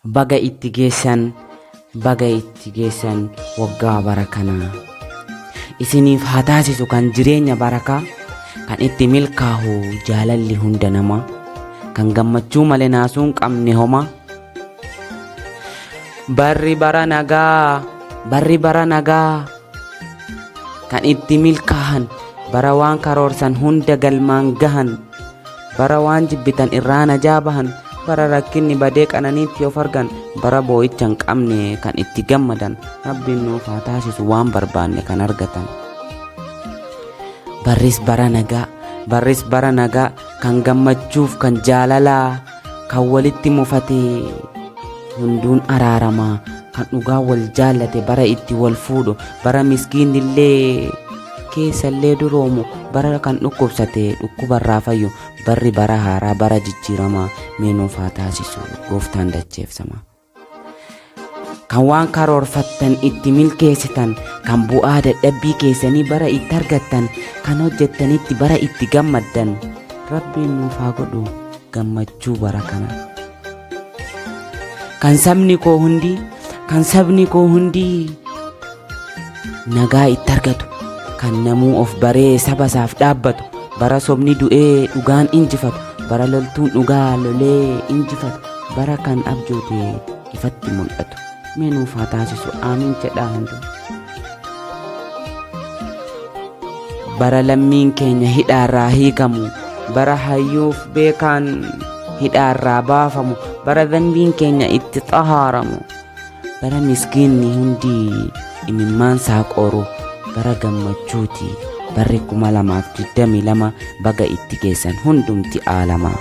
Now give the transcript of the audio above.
Baga itti geessan waggaa bara kanaa. Isiniif haa taasisu kan jireenya barakaa, kan itti milkaa'u jaalalli hunda namaa, kan gammachuu malee naasuu hin qabne homaa. Barri bara nagaa kan itti milkaa'an, bara waan karoorsan hunda galmaan gahan, bara waan jibbitan irraa najaa bahan, bara rakkinni badee qananiitti of argan, bara boo'icha hin qabne kan itti gammadan. Rabbiin nuuf haa taasisu waan barbaanne kan argatan. Barris bara nagaa kan gammachuuf kan jaalalaa, kan walitti mufatee hunduun araaramaa, kan dhugaa wal jaallate bara itti wal fuudhu, bara miskiinillee keessallee duroomu, bara kan dhukkubsate dhukkubarraa fayyu. Barri bara haaraa, bara jijjiiramaa mee nuuf haa taasisu gooftaan dacheefsama. Kan waan karoorfattan itti milkeessitan, kan bu'aa dadhabbii keessanii bara itti argattan, kan hojjettanitti bara itti gammaddan. Rabbiin nuuf haa godhu gammachuu bara kana. Kan sabni koo hundi nagaa itti argatu, kan namuu of baree saba isaaf dhaabbatu, bara sobni du'ee dhugaan injifatu, bara loltuun dhugaa lolee injifatu, bara kan abjoote ifatti mul'atu. Mee nuuf haa taasisu amiin jedhaa hundu. Bara lammiin keenya hidhaarraa hiikamu, bara hayyuuf beekaan hidhaarraa baafamu, bara dhanbiin keenya itti xahaaramu, bara miskiinni hundi imimmaan saaqooru, bara gammachuuti. Barri 2022 baga itti geessan hundumti aalamaa.